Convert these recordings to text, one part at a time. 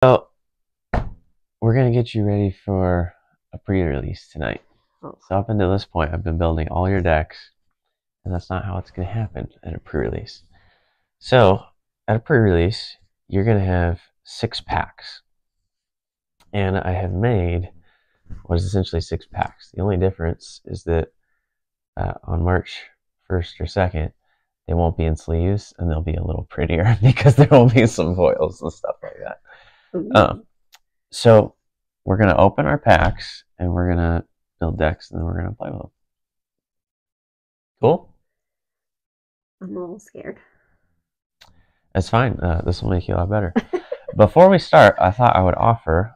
So, we're going to get you ready for a pre-release tonight. Oh. So up until this point, I've been building all your decks, and that's not how it's going to happen at a pre-release. So, at a pre-release, you're going to have 6 packs. And I have made what is essentially 6 packs. The only difference is that on March 1st or 2nd, they won't be in sleeves, and they'll be a little prettier because there will be some foils and stuff like that. So we're going to open our packs, and we're going to build decks, and then we're going to play with them. Cool? I'm a little scared. That's fine. This will make you a lot better. Before we start, I thought I would offer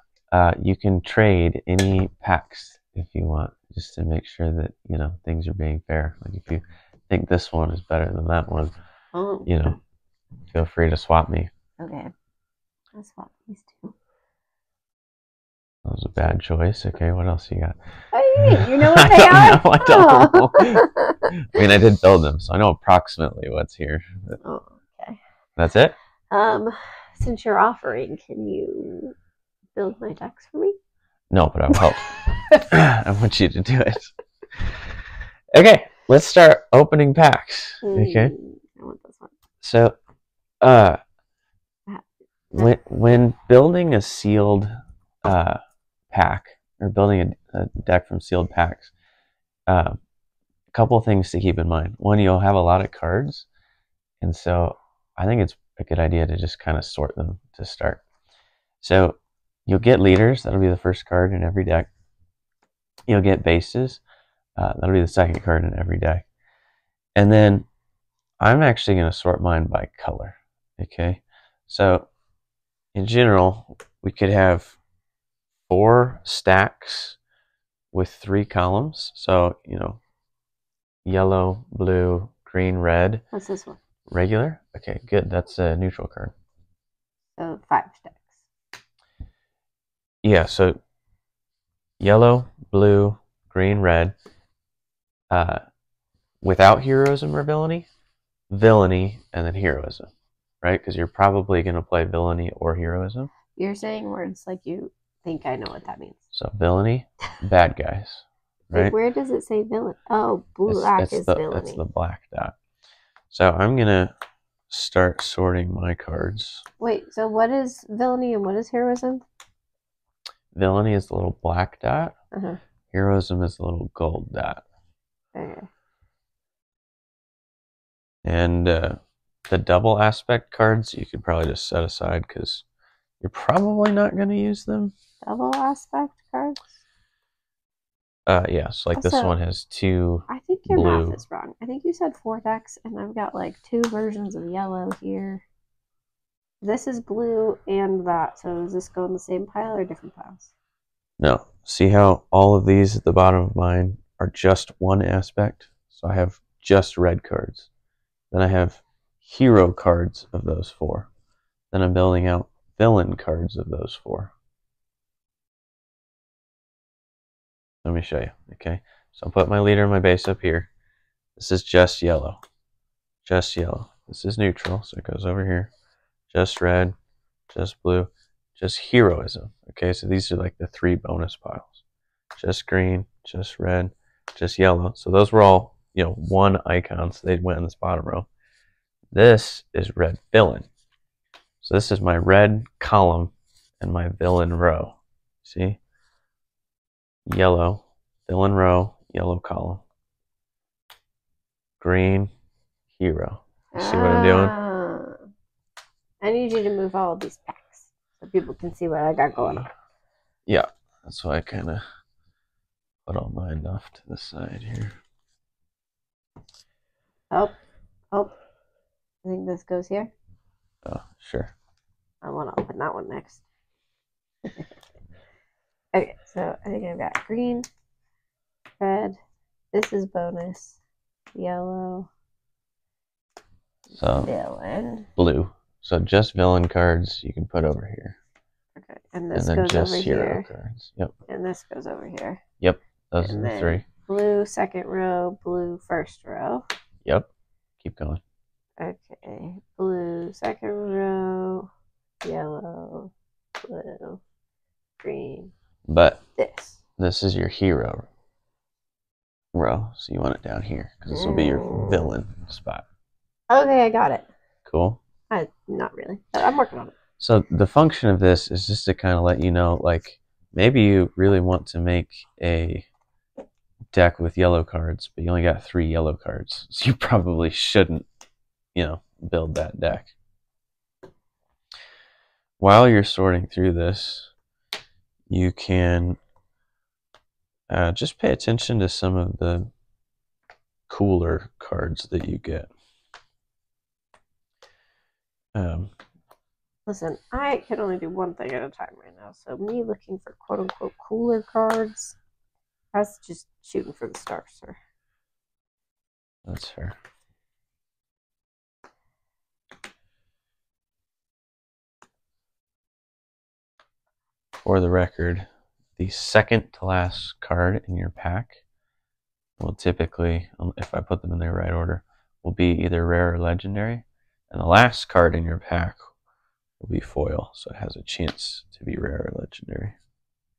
you can trade any packs if you want, just to make sure that, you know, things are being fair. Like if you think this one is better than that one, you know, feel free to swap me. Okay. I'll swap these two. That was a bad choice. Okay, what else you got? What do you mean? You know what they are? I don't know. I mean, I did build them, so I know approximately what's here. Oh, okay. That's it? Since you're offering, can you build my decks for me? No, but I will help. I want you to do it. Okay, let's start opening packs. Okay. I want this one. So, when building a sealed pack, or building a deck from sealed packs, a couple of things to keep in mind. One, you'll have a lot of cards, and so I think it's a good idea to just kind of sort them to start. So you'll get leaders. That'll be the first card in every deck. You'll get bases. That'll be the second card in every deck. And then I'm actually going to sort mine by color. Okay. So in general, we could have 4 stacks with 3 columns. So, you know, yellow, blue, green, red. What's this one? Regular? Okay, good. That's a neutral card. So 5 stacks. Yeah, so yellow, blue, green, red. Without heroism or villainy, and then heroism, right? Because you're probably going to play villainy or heroism. You're saying words like you think I know what that means. So villainy, bad guys, right? Wait, where does it say villain? Oh, black is villainy. It's the black dot. So I'm going to start sorting my cards. Wait, so what is villainy and what is heroism? Villainy is the little black dot. Uh-huh. Heroism is the little gold dot. Okay. And the double aspect cards you could probably just set aside because you're probably not going to use them. Double aspect cards? Yeah, so like also, this one has 2 I think your blue. math is wrong. I think you said 4 decks, and I've got like 2 versions of yellow here. This is blue and that, so does this go in the same pile or different piles? No. See how all of these at the bottom of mine are just 1 aspect? So I have just red cards. Then I have hero cards of those 4. Then I'm building out villain cards of those 4. Let me show you, okay? So I'll put my leader and my base up here. This is just yellow. Just yellow. This is neutral, so it goes over here. Just red, just blue, just heroism. Okay, so these are like the 3 bonus piles. Just green, just red, just yellow. So those were all, you know, 1 icon, so they went in this bottom row. This is red villain. So this is my red column and my villain row. See? Yellow, villain row, yellow column. Green, hero. You see what I'm doing? I need you to move all of these packs so people can see what I got going on. Yeah, that's why I kind of put all mine off to the side here. Oh. I think this goes here. Oh, sure. I want to open that one next. Okay, so I think I've got green, red, this is bonus, yellow, so villain. Blue. So just villain cards you can put over here. Okay, and this goes just over hero here. Cards. Yep. And this goes over here. Yep, those are the 3. Blue second row, blue first row. Yep, keep going. Okay, blue second row, yellow, blue, green. But This. this is your hero row, so you want it down here because this will be your villain spot. Okay, I got it. Cool. Not really. I'm working on it. So the function of this is just to kind of let you know, like, maybe you really want to make a deck with yellow cards, but you only got 3 yellow cards, so you probably shouldn't, build that deck. While you're sorting through this, you can just pay attention to some of the cooler cards that you get. Listen, I can only do one thing at a time right now, so me looking for quote-unquote cooler cards, that's just shooting for the stars, sir. That's fair. For the record, the second to last card in your pack will typically, if I put them in their right order, will be either rare or legendary, and the last card in your pack will be foil, so it has a chance to be rare or legendary.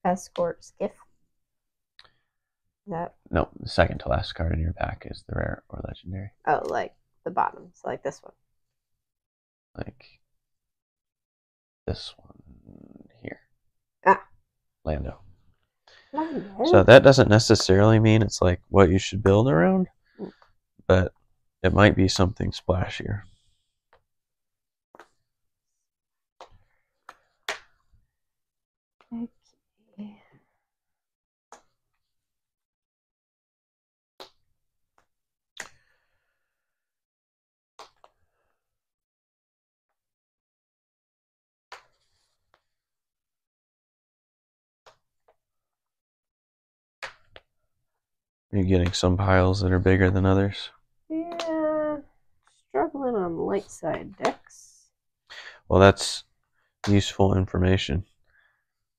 Escort Skiff. That? No, the second to last card in your pack is the rare or legendary. Oh, like the bottom, so like this one. Like this one here. Ah. Lando. Lando. So that doesn't necessarily mean it's like what you should build around, but it might be something splashier. Okay. Are you getting some piles that are bigger than others? Yeah, struggling on light side decks. Well, that's useful information.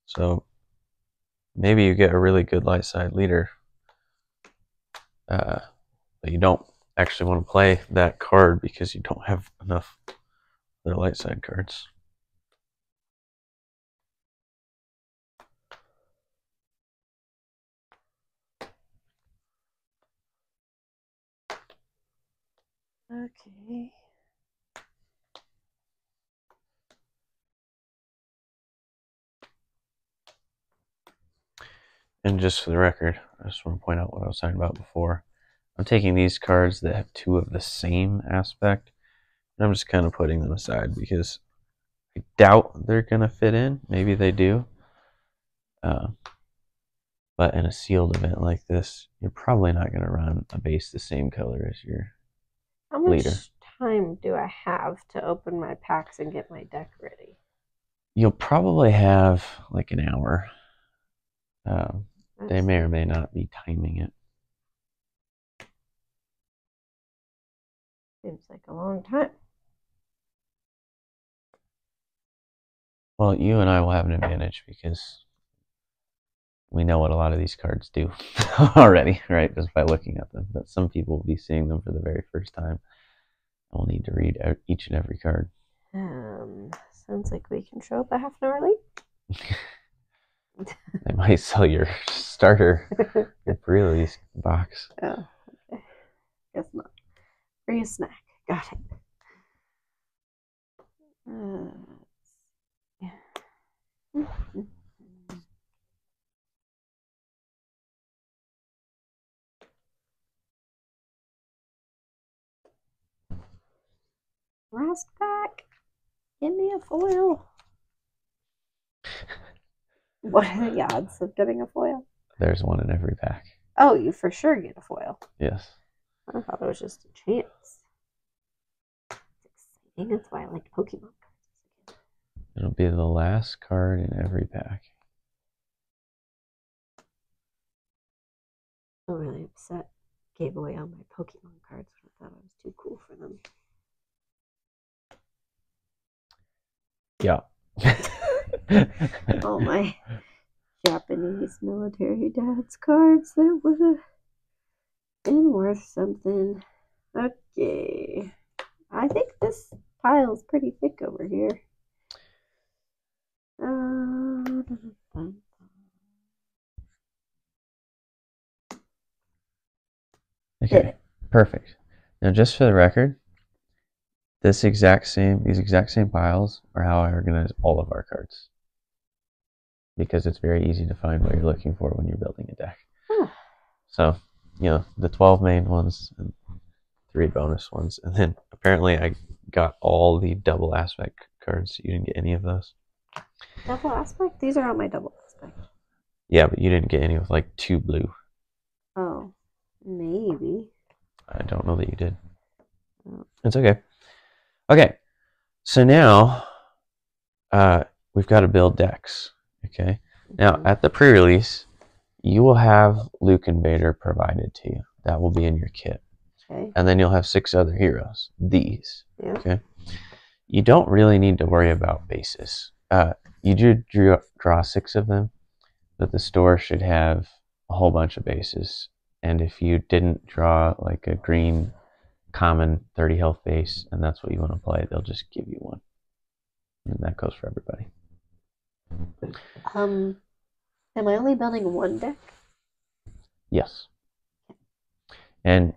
So maybe you get a really good light side leader, but you don't actually want to play that card because you don't have enough other light side cards. Okay. And just for the record, I just want to point out what I was talking about before. I'm taking these cards that have 2 of the same aspect, and I'm just kind of putting them aside because I doubt they're going to fit in. Maybe they do. But in a sealed event like this, you're probably not going to run a base the same color as your leader. How much time do I have to open my packs and get my deck ready? You'll probably have like an hour. They may or may not be timing it. Seems like a long time. Well, you and I will have an advantage because we know what a lot of these cards do already, right? Just by looking at them. But some people will be seeing them for the very first time. I'll need to read each and every card. Sounds like we can show up a half an hour late. They might sell your starter, your pre-release box. Oh, okay. Guess not. Free a snack. Got it. Last pack. Give me a foil. What are the odds of getting a foil? There's one in every pack. Oh, you for sure get a foil. Yes. I thought it was just a chance. It's exciting. That's why I like Pokemon cards. It'll be the last card in every pack. I'm really upset. Gave away all my Pokemon cards. I thought I was too cool for them. Yeah. All my Japanese military dad's cards that would have been worth something. Okay. I think this pile's pretty thick over here. Okay, perfect. Now, just for the record, these exact same piles are how I organize all of our cards, because it's very easy to find what you're looking for when you're building a deck. So, the 12 main ones and 3 bonus ones, and then apparently I got all the double aspect cards. You didn't get any of those? Double aspect? These are on my double aspect. Yeah, but you didn't get any with like 2 blue. Oh, maybe. I don't know that you did. It's okay. Okay, so now we've got to build decks. Okay, now at the pre-release, you will have Luke and Vader provided to you. That will be in your kit. Okay. And then you'll have 6 other heroes. These. Yeah. Okay. You don't really need to worry about bases. You do draw 6 of them, but the store should have a whole bunch of bases. And if you didn't draw like a green common 30 health base, and that's what you want to play, they'll just give you one. And that goes for everybody. Am I only building one deck? Yes. And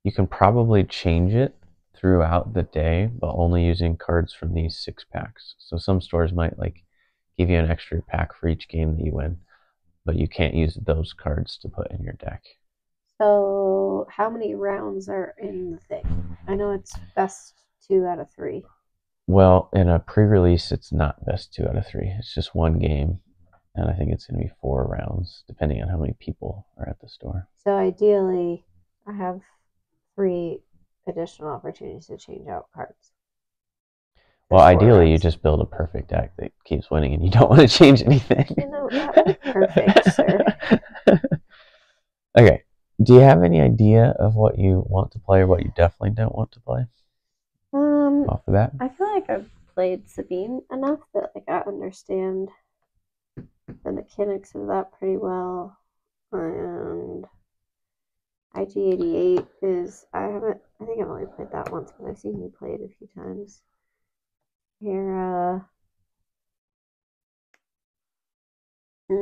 you can probably change it throughout the day, but only using cards from these 6 packs. So some stores might like give you an extra pack for each game that you win, but you can't use those cards to put in your deck. So how many rounds are in the thing? I know it's best 2 out of 3. Well, in a pre-release, it's not best 2 out of 3. It's just 1 game, and I think it's going to be 4 rounds, depending on how many people are at the store. So ideally, I have 3 additional opportunities to change out cards. Well, ideally, you just build a perfect deck that keeps winning, and you don't want to change anything. That would be perfect, sir. Okay. Do you have any idea of what you want to play or what you definitely don't want to play? Off the bat? I feel like I've played Sabine enough that like I understand the mechanics of that pretty well. And IG-88 is I think I've only played that once, but I've seen you play it a few times. Hera. I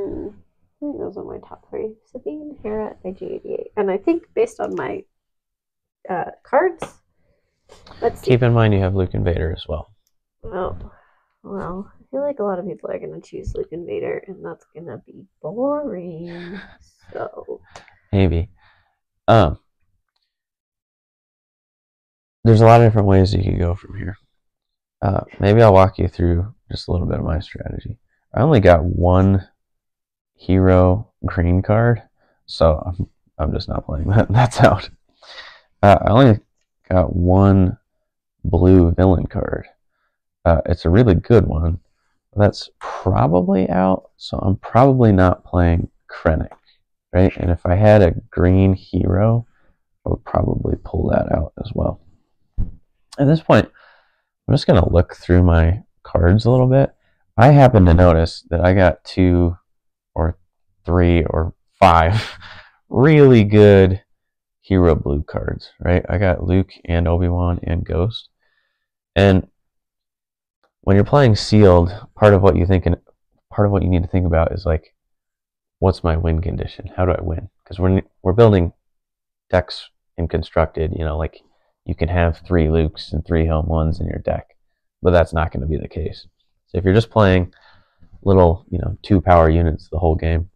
think those are my top 3. Sabine, Hera, IG-88. And I think based on my cards, let's see. Keep in mind you have Luke and Vader as well. Oh, well, I feel like a lot of people are going to choose Luke and Vader, and that's going to be boring. So maybe. There's a lot of different ways you could go from here. Maybe I'll walk you through just a little bit of my strategy. I only got 1 hero green card, so I'm just not playing that. That's out. I only got 1 blue villain card. It's a really good one. That's probably out, so I'm probably not playing Krennic, right? And if I had a green hero, I would probably pull that out as well. At this point, I'm just going to look through my cards a little bit. I happen to notice that I got 2 or 3 or 5 really good hero blue cards, right? I got Luke and Obi-Wan and Ghost. And when you're playing sealed, part of what you need to think about is like, what's my win condition? How do I win? Because we're building decks in constructed, like you can have 3 Lukes and 3 Helm 1s in your deck, but that's not going to be the case. So if you're just playing little, 2 power units the whole game,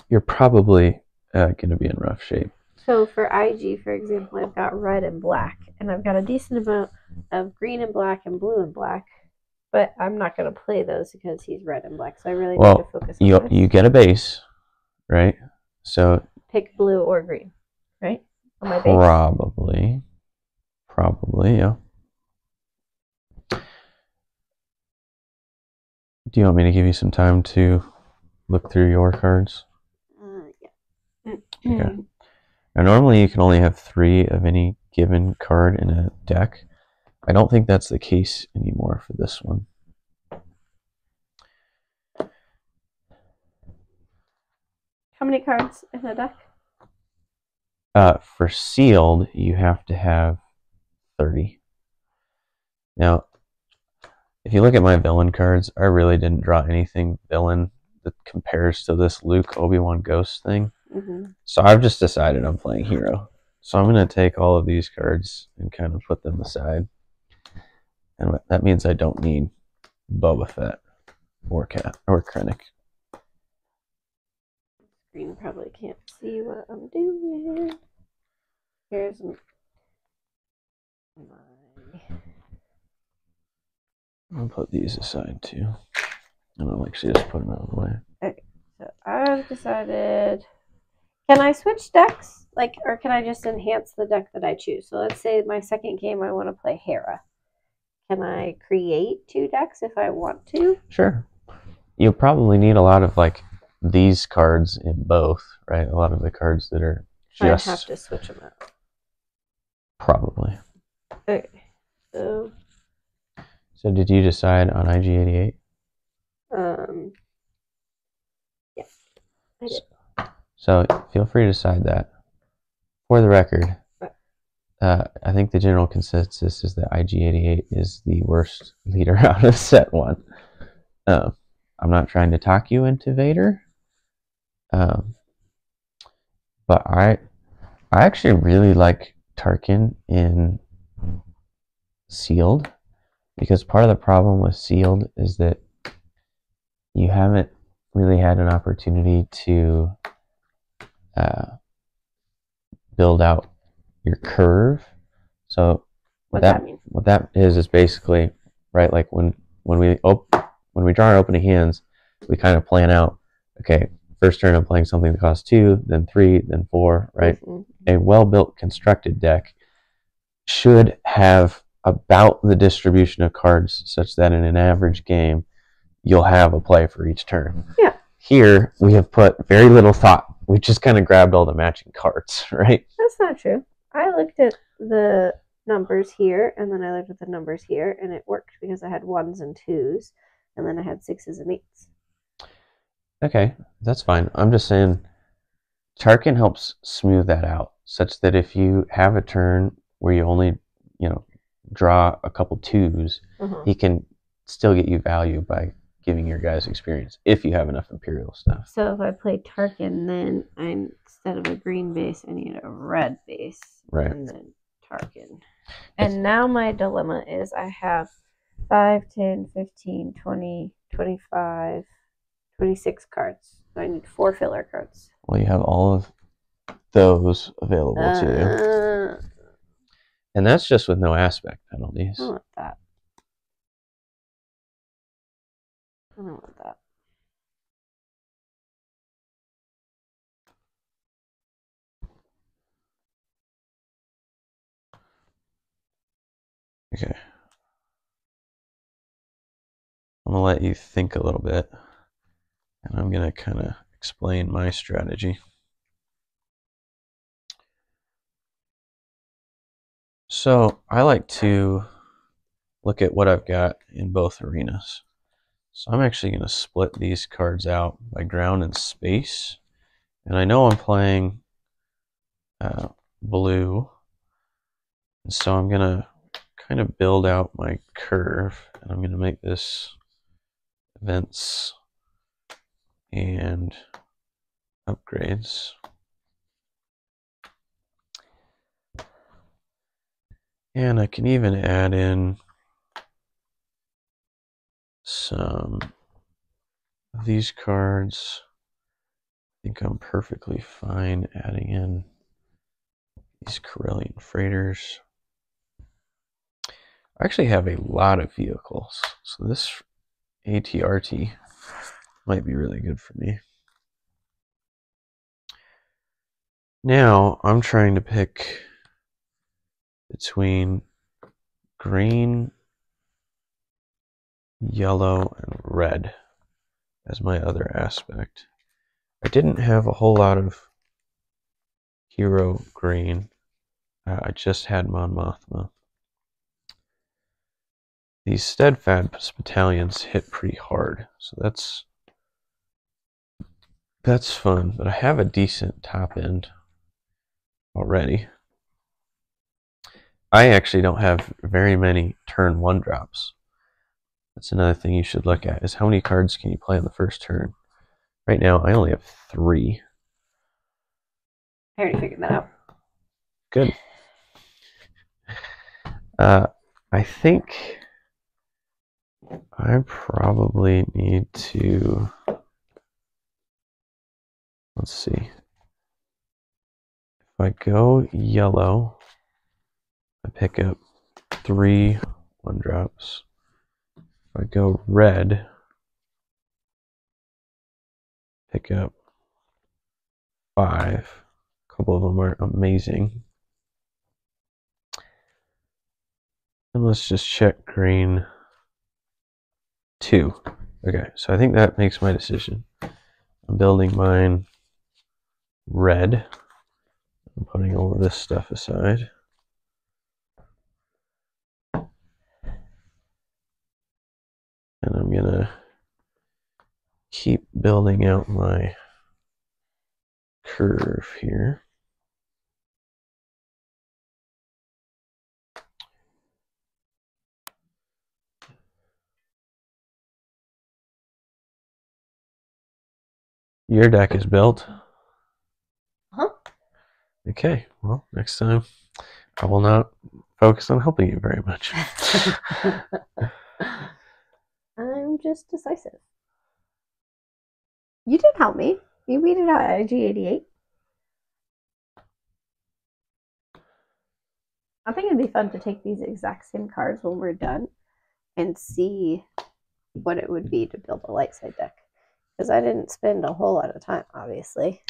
you're probably going to be in rough shape. So for IG, for example, I've got red and black, and I've got a decent amount of green and black and blue and black, but I'm not going to play those because he's red and black, so I really need to focus on this. You get a base, right? So pick blue or green, right? On my base. Probably, yeah. Do you want me to give you some time to look through your cards? Yeah. Okay. Now, normally you can only have 3 of any given card in a deck. I don't think that's the case anymore for this one. How many cards in a deck? For sealed, you have to have 30. Now, if you look at my villain cards, I really didn't draw anything villain that compares to this Luke Obi-Wan Ghost thing. So I've just decided I'm playing hero. So I'm going to take all of these cards and kind of put them aside. And that means I don't need Boba Fett or Cat or Krennic. Screen probably can't see what I'm doing. Here's my... I'll put these aside too. And I'll actually just put them out of the way. Okay, so I've decided... Can I switch decks? Like, or can I just enhance the deck that I choose? So let's say my second game I want to play Hera. Can I create 2 decks if I want to? Sure. You'll probably need a lot of like these cards in both, right? A lot of the cards that are just... I have to switch them out. Probably. Okay. So did you decide on IG-88? Yeah. I did. So feel free to decide that. For the record, I think the general consensus is that IG-88 is the worst leader out of set 1. I'm not trying to talk you into Vader, but I actually really like Tarkin in Sealed, because part of the problem with Sealed is that you haven't really had an opportunity to build out your curve. So what that is basically, right, like when we draw our opening hands, we kind of plan out, okay, first turn I'm playing something that costs 2, then 3, then 4, right? A well-built constructed deck should have about the distribution of cards such that in an average game you'll have a play for each turn. Yeah. Here we have put very little thought. We just kind of grabbed all the matching cards, right? That's not true. I looked at the numbers here, and then I looked at the numbers here, and it worked because I had 1s and 2s, and then I had 6s and 8s. Okay, that's fine. I'm just saying Tarkin helps smooth that out, such that if you have a turn where you only, draw a couple 2s, he can still get you value by giving your guys experience if you have enough Imperial stuff. So if I play Tarkin, then instead of a green base, I need a red base. Right. And then Tarkin. And now my dilemma is I have 5, 10, 15, 20, 25, 26 cards. So I need 4 filler cards. Well, you have all of those available to you. And that's just with no aspect penalties. I don't want that. I don't want that. Okay. I'm going to let you think a little bit, and I'm going to kind of explain my strategy. So I like to look at what I've got in both arenas. So I'm actually going to split these cards out by ground and space. And I know I'm playing blue. And so I'm going to kind of build out my curve. And I'm going to make this events and upgrades. And I can even add in some of these cards. I think I'm perfectly fine adding in these Corellian freighters. I actually have a lot of vehicles, so this ATRT might be really good for me. Now I'm trying to pick between green, yellow, and red as my other aspect. I didn't have a whole lot of hero green. I just had Mon Mothma. These steadfast battalions hit pretty hard, so that's fun. But I have a decent top end already. I actually don't have very many turn 1 drops. That's another thing you should look at, is how many cards can you play on the first turn. Right now, I only have 3. I already figured that out. Good. I think I probably need to, let's see. If I go yellow, I pick up 3 1-drops. If I go red, pick up 5. A couple of them are amazing. And let's just check green. 2. Okay, so I think that makes my decision. I'm building mine red. I'm putting all of this stuff aside. And I'm gonna keep building out my curve here. Your deck is built. Huh? Okay, well, next time I will not focus on helping you very much. I'm just decisive. You did help me. You beat it out at IG88. I think it'd be fun to take these exact same cards when we're done and see what it would be to build a light side deck. Because I didn't spend a whole lot of time, obviously.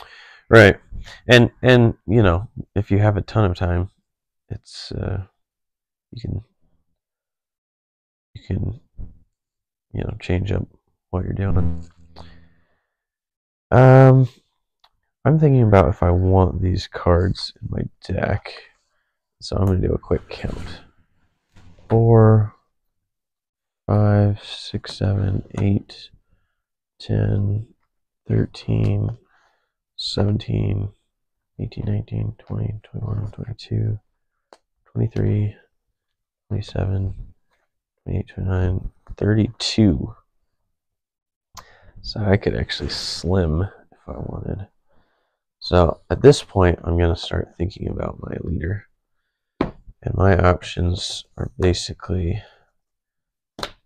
Right. And you know, if you have a ton of time, it's you can you know, change up what you're doing. I'm thinking about if I want these cards in my deck. So I'm going to do a quick count. 4, 5, 6, 7, 8, 10, 13, 17, 18, 19, 20, 21, 22, 23, 27, 28, 29, 32. So I could actually slim if I wanted. So at this point, I'm going to start thinking about my leader. And my options are basically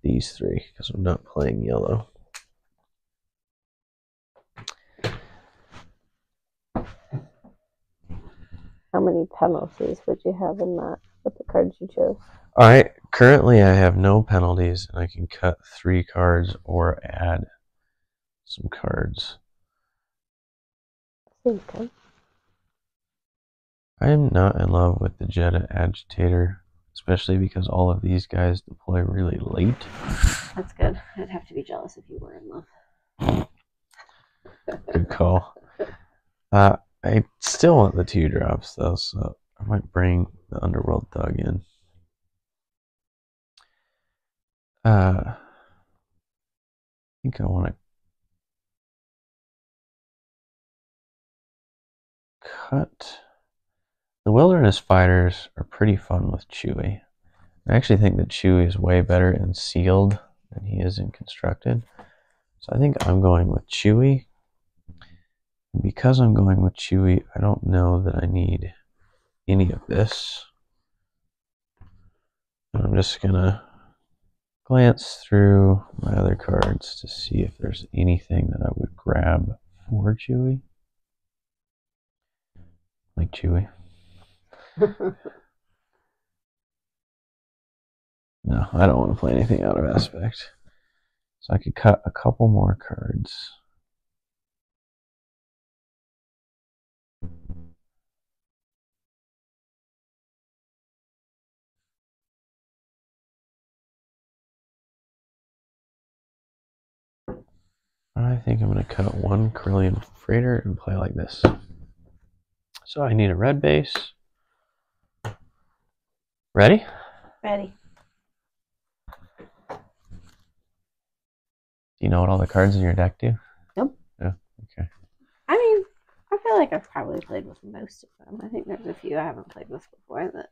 these 3, because I'm not playing yellow. How many penalties would you have in that with the cards you chose? Currently I have no penalties, and I can cut 3 cards or add some cards. Okay. I am not in love with the Jetta Agitator, especially because all of these guys deploy really late. That's good. I'd have to be jealous if you were in love. Good call. I still want the 2-drops though, so I might bring the Underworld Thug in. I think I want to cut. The Wilderness Fighters are pretty fun with Chewie. I actually think that Chewie is way better in sealed than he is in constructed. So I think I'm going with Chewie. And because I'm going with Chewie, I don't know that I need any of this. And I'm just gonna glance through my other cards to see if there's anything that I would grab for Chewie. Like Chewie. No, I don't want to play anything out of aspect. So I could cut a couple more cards. I think I'm going to cut 1 Corellian Freighter and play like this. So I need a red base. Ready? Ready. Do you know what all the cards in your deck do? Nope. Yeah, okay. I mean, I feel like I've probably played with most of them. I think there's a few I haven't played with before that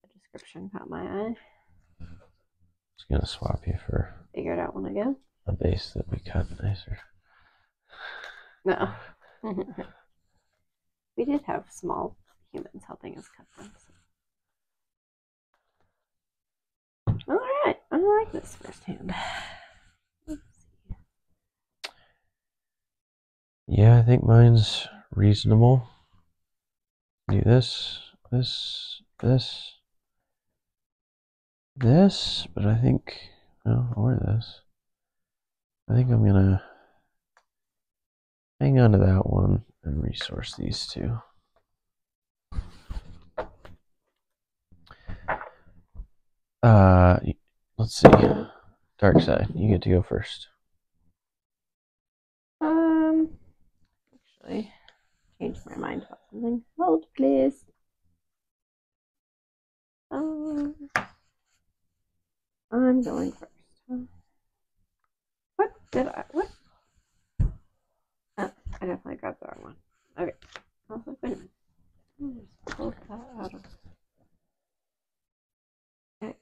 the description caught my eye. Just gonna swap you for figure it out when I go. A base that we cut nicer. No. We did have small humans helping us cut them. So. All right, I like this first hand. Let's see. Yeah, I think mine's reasonable. Do this, this, but I think, well, or this. I think I'm gonna hang on to that one and resource these two. Let's see. Dark side, you get to go first. Actually, changed my mind about something. Hold, please. I'm going first. What did I? What? Oh, I definitely grabbed the wrong one. Okay. I was like, wait a minute. Just pull that out of. Okay.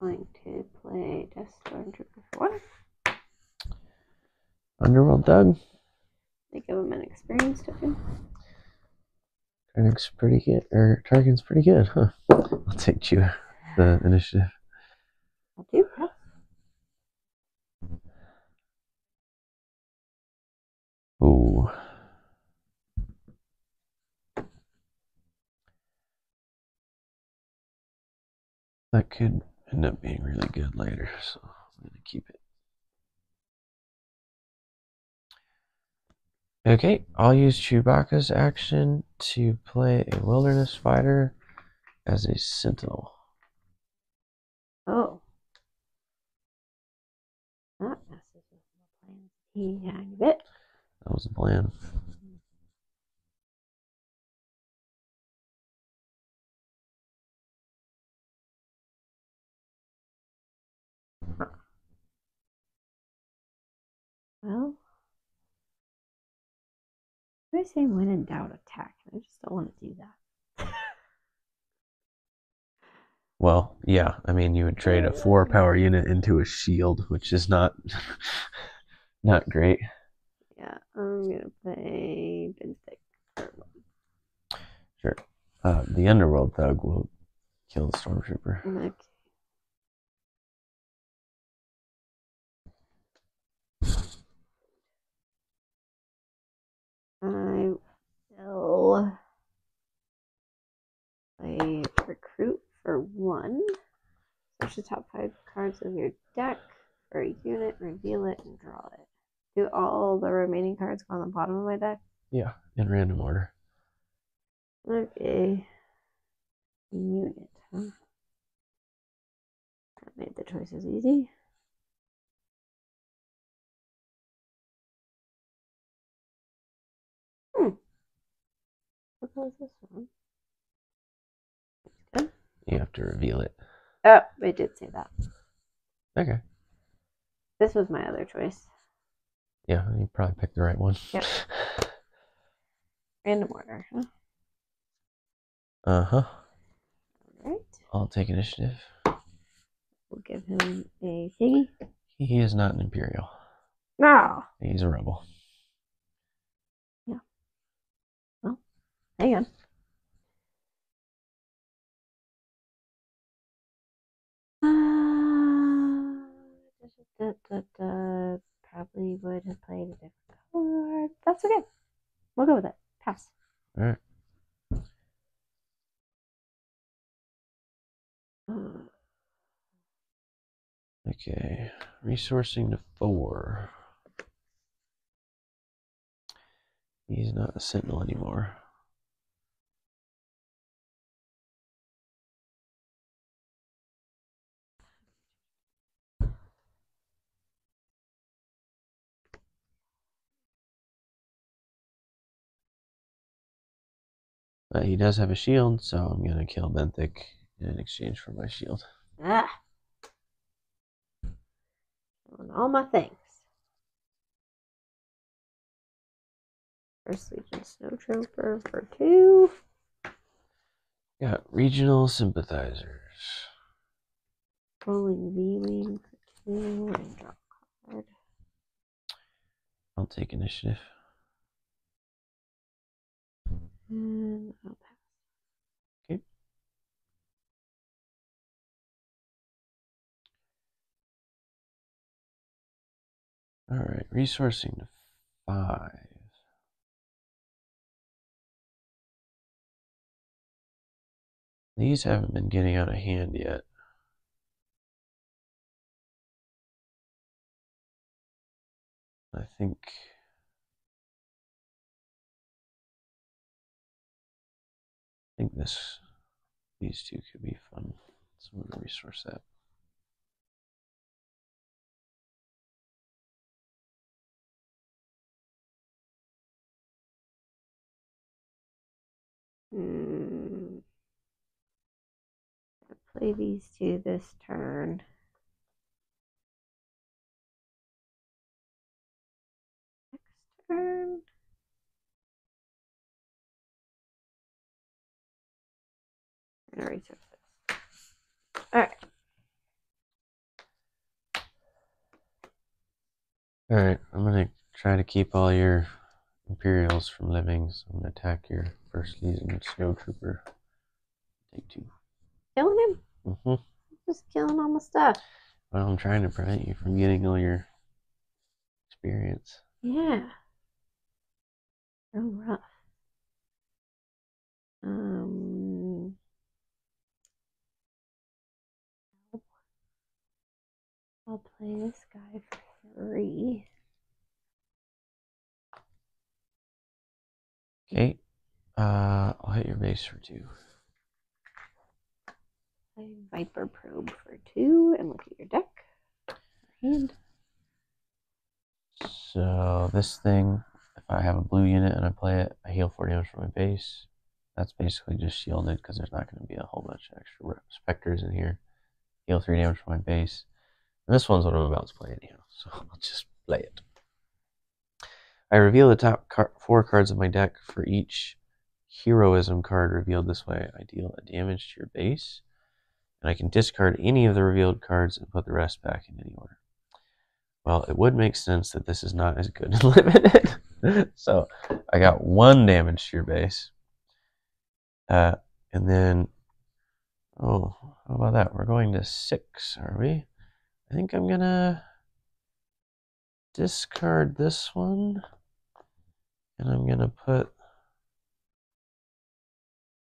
Going to play Death Stormtrooper for 1. Underworld Thug. They give him an experience token. Tarkin's pretty good, or Tarkin's pretty good, huh? I'll take you the initiative. I'll do that. Ooh. That could end up being really good later, so I'm going to keep it. Okay, I'll use Chewbacca's action to play a wilderness fighter as a sentinel. Oh. That messes with my plans a tiny bit. That was the plan. Well, I say when in doubt, attack. I just don't want to do that. Well, yeah, I mean, you would trade a 4-power unit into a shield, which is not not great. Yeah, I'm gonna play Benthic. Sure. The Underworld Thug will kill the Stormtrooper. Okay. I will play Recruit for 1. Search the top 5 cards of your deck for a unit, reveal it, and draw it. Do all the remaining cards go on the bottom of my deck? Yeah, in random order. Okay. Unit, huh? That made the choices easy. What was this one? Good. You have to reveal it. Oh, it did say that. Okay. This was my other choice. Yeah, you probably picked the right one. Yep. Random order, huh? Uh-huh. Alright. I'll take initiative. We'll give him a thingy. He is not an Imperial. No. He's a rebel. Yeah. Well, hang on. Probably would have played a different card. That's okay. We'll go with it. Pass. All right. Okay. Resourcing to 4. He's not a sentinel anymore. He does have a shield, so I'm going to kill Benthic in exchange for my shield. Ah. On all my things. First Legion Snowtrooper for 2. Got regional sympathizers. Rolling V-Wing for 2 and drop card. I'll take initiative. And I'll pass. Okay. Alright, resourcing to 5. These haven't been getting out of hand yet. I think these two could be fun. So I'm gonna resource that. I'll play these two this turn. Next turn. I'm gonna research this. Alright. Alright, I'm gonna try to keep all your Imperials from living, so I'm gonna attack your First Legion Snowtrooper. Take 2. Killing him? Mm-hmm. Just killing all my stuff. Well, I'm trying to prevent you from getting all your experience. Yeah. So rough. I'll play this guy for 3. Okay. I'll hit your base for 2. Play Viper Probe for 2 and look at your deck. Hand. So this thing, if I have a blue unit and I play it, I heal 4 damage from my base. That's basically just shielded because there's not going to be a whole bunch of extra specters in here. Heal 3 damage from my base. And this one's what I'm about to play anyhow, so I'll just play it. I reveal the top 4 cards of my deck. For each heroism card revealed this way, I deal a damage to your base, and I can discard any of the revealed cards and put the rest back in any order. Well, it would make sense that this is not as good as limited. So I got 1 damage to your base. And then, oh, how about that? We're going to 6, are we? I think I'm gonna discard this one, and I'm gonna put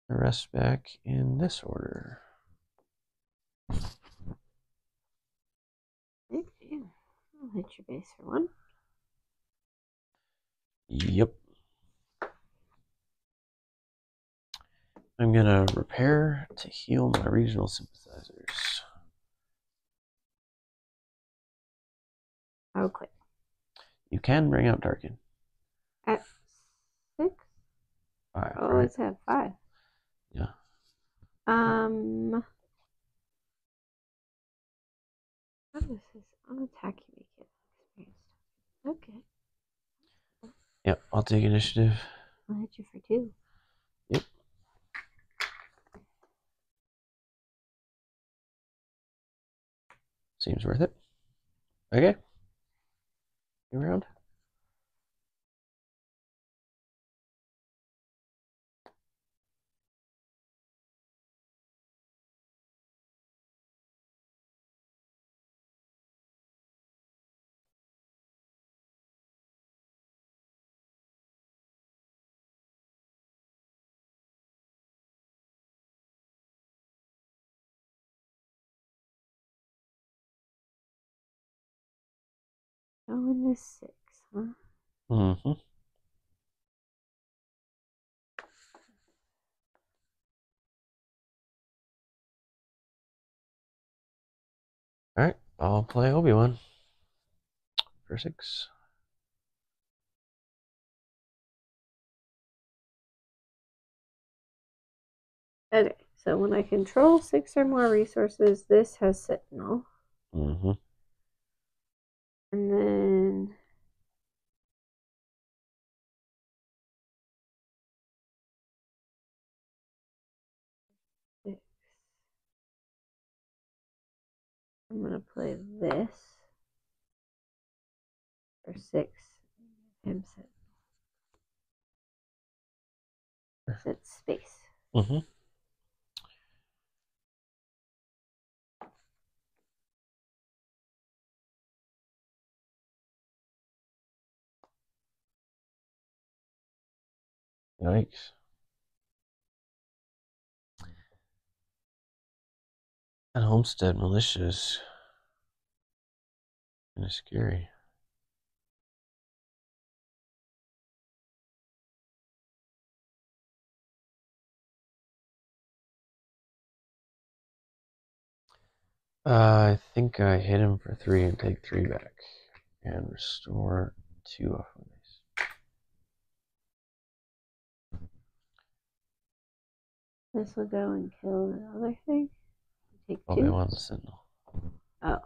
the rest back in this order. Okay. I'll hit your base for 1. Yep. I'm gonna repair to heal my regional sympathizers. Okay. You can bring out Tarkin. At 6? 5. Oh, right? it's at 5. Yeah. How does this on attack you make it experienced? Okay. Yep, I'll take initiative. I'll hit you for 2. Yep. Seems worth it. Okay. You around? Going to 6, huh? Mm-hmm. Alright, I'll play Obi-Wan for 6. Okay, so when I control 6 or more resources, this has Sentinel. Mm-hmm. And then I'm gonna play this for 6. Him set space. Mm-hmm. Yikes. That homestead militia is kind of scary. I think I hit him for 3 and take 3 back. And restore 2 off of these. This will go and kill the other thing. Take 2. They want the Sentinel. Oh.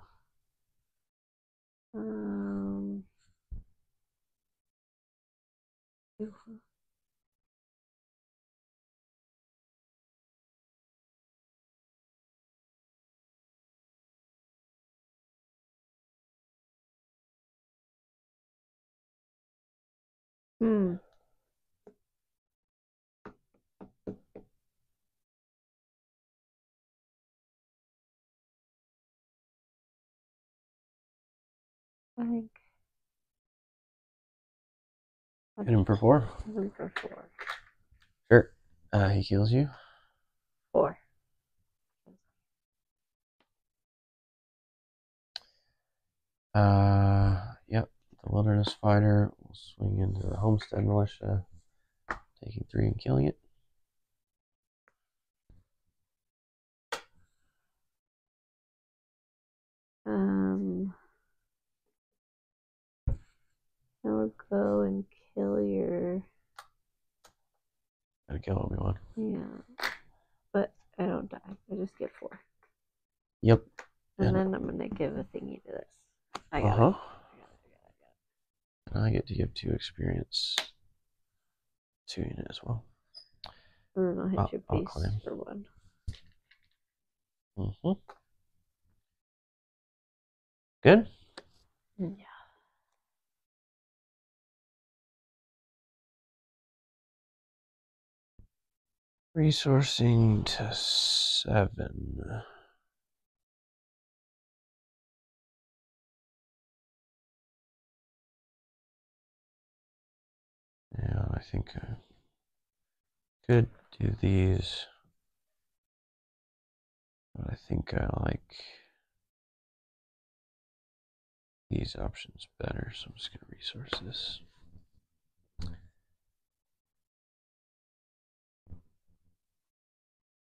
Hmm. I think. Hit him for 4. Hit him for 4. Sure. He kills you. 4. Yep. The Wilderness Fighter will swing into the Homestead Militia, taking 3 and killing it. I will go and kill your. Gotta kill Obi-Wan. Yeah. But I don't die. I just get 4. Yep. And then I'm gonna give a thingy to this. I got it. And I get to give 2 experience to unit as well. And then I'll hit your base for 1. Mm-hmm. Good? Yeah. Resourcing to 7. Yeah, I think I could do these, but I think I like these options better, so I'm just going to resource this.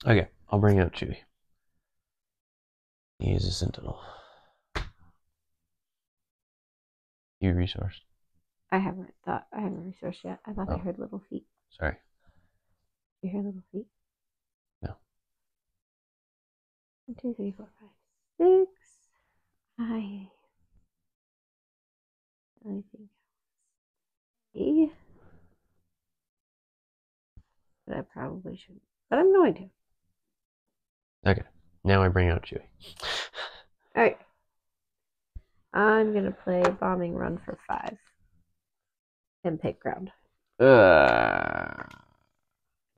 Okay, I'll bring out Chewie. He is a Sentinel. You resourced? I haven't resourced yet. I thought I heard little feet. Sorry. You hear little feet? No. 1, 2, 3, 4, 5, 6. I think but I probably shouldn't. But I'm going to. Okay, now I bring out Chewie. Alright. I'm going to play Bombing Run for 5. And pick ground. That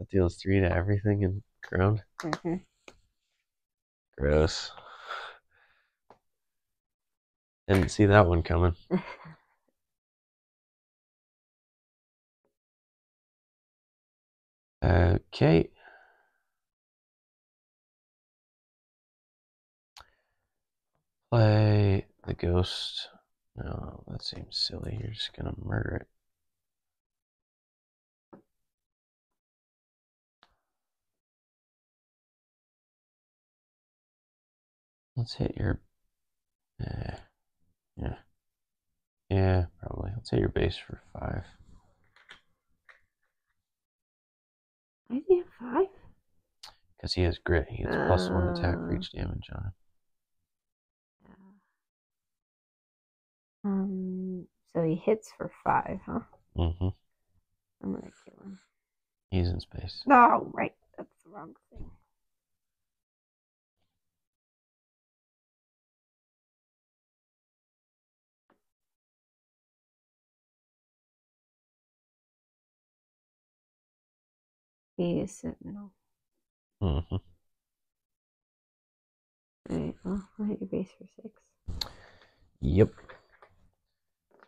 deals 3 to everything in ground? Mm-hmm. Gross. Didn't see that one coming. Okay. Play the ghost. No, that seems silly. You're just gonna murder it. Let's hit your. Yeah, probably. Let's hit your base for 5. Why is he at 5? Because he has grit. He has +1 attack for each damage on him. So he hits for 5, huh? Mm-hmm. I'm gonna kill him. He's in space. No, right. That's the wrong thing. He is Sentinel. Mm-hmm. Alright, well, I'll hit your base for 6. Yep.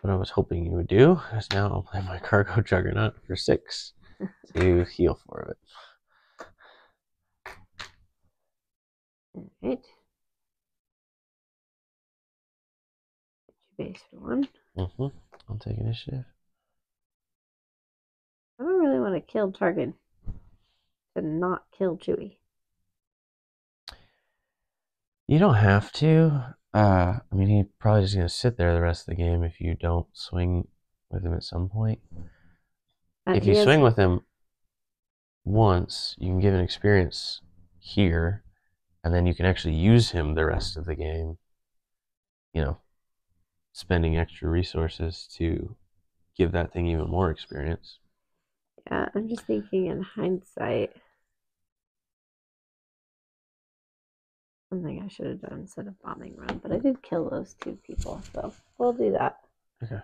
What I was hoping you would do is now I'll play my Cargo Juggernaut for 6 to heal 4 of it. Alright. Base for 1. Mm-hmm. I'll take initiative. I don't really want to kill Tarkin to not kill Chewie. You don't have to. I mean, he's probably just going to sit there the rest of the game if you don't swing with him at some point. If you swing with him once, you can give an experience here, and then you can actually use him the rest of the game, you know, spending extra resources to give that thing even more experience. Yeah, I'm just thinking in hindsight. Something I should have done instead of bombing run, but I did kill those 2 people, so we'll do that. Okay.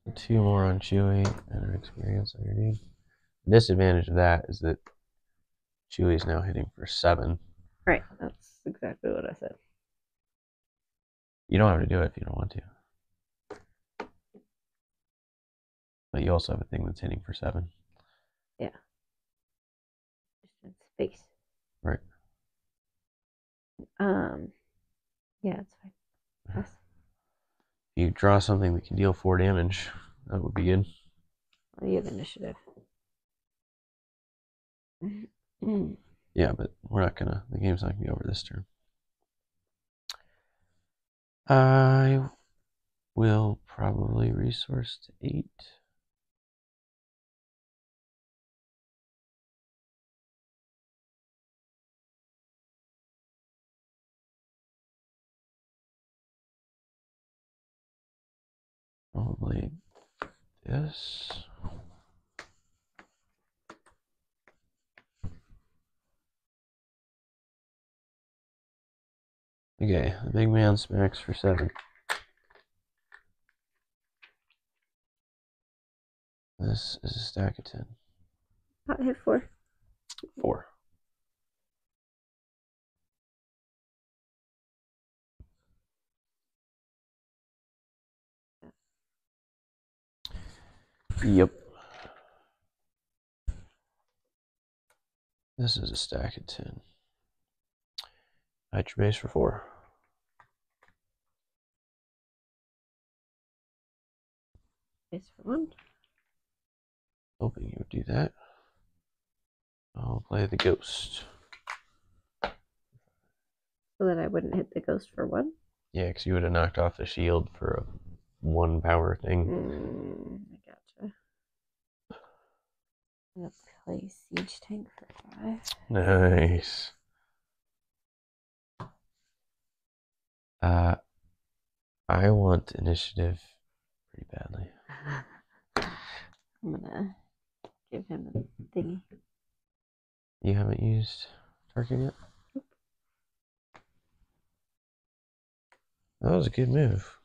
So 2 more on Chewie and an experience on your dude. The disadvantage of that is that Chewie's now hitting for 7. Right, that's exactly what I said. You don't have to do it if you don't want to. But you also have a thing that's hitting for 7. Yeah. Just in space. Right. Yeah, it's fine. Yes. If you draw something that can deal 4 damage, that would be good. Well, you have initiative. Yeah, but we're not gonna. The game's not gonna be over this turn. I will probably resource to 8. Probably this. Okay, the big man smacks for 7. This is a stack of 10. I'll hit 4. 4. Yep. This is a stack of 10. At your base for 4. Base for 1. Hoping you would do that. I'll play the ghost. So that I wouldn't hit the ghost for 1? Yeah, because you would have knocked off the shield for a 1 power thing. I gotcha. I'm going to play siege tank for 5. Nice. I want initiative pretty badly. I'm gonna give him a thingy. You haven't used Tarkin yet? Nope. That was a good move.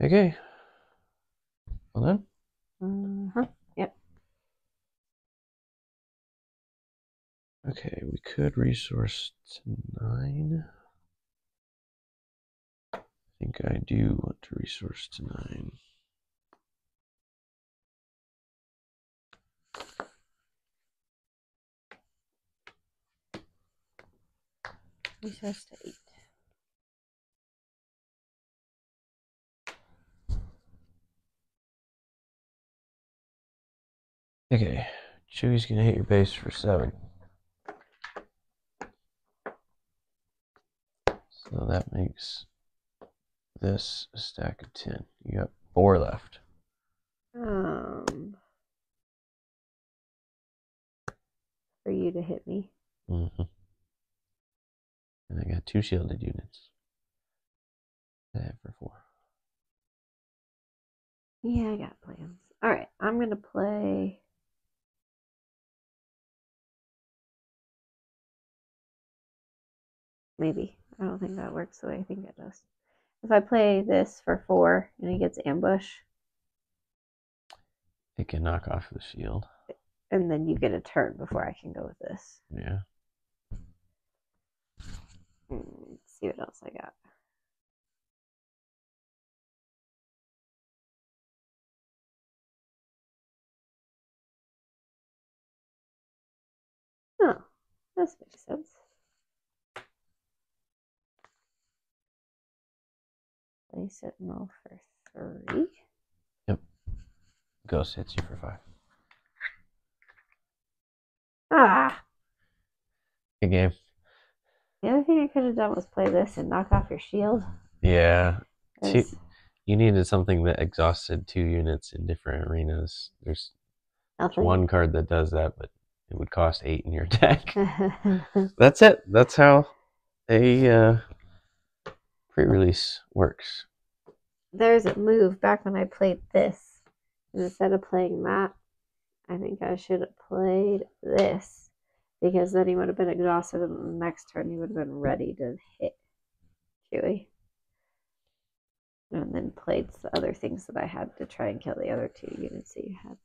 Okay. Well done? Yep. Okay, we could resource to 9. I think I do want to resource to 9. Resource to 8. Okay, Chewie's gonna hit your base for 7. So that makes this a stack of 10. You got 4 left. For you to hit me. Mm-hmm. And I got 2 shielded units. I have for 4. Yeah, I got plans. Alright, I'm gonna play. Maybe. I don't think that works the way I think it does. If I play this for 4 and he gets ambush. It can knock off the shield. And then you get a turn before I can go with this. Yeah. Let's see what else I got. Oh, this makes sense. Place it and roll for 3. Yep. Ghost hits you for 5. Ah! Good game. The other thing I could have done was play this and knock off your shield. Yeah. You needed something that exhausted 2 units in different arenas. There's one card that does that, but it would cost 8 in your deck. That's it. That's how a pre-release works. There's a move back when I played this. And instead of playing that, I think I should have played this. Because then he would have been exhausted, and the next turn he would have been ready to hit Chewie. And then played the other things that I had to try and kill the other 2 units that you had.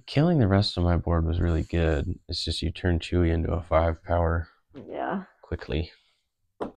Killing the rest of my board was really good. It's just you turn Chewie into a 5 power. Yeah. Quickly.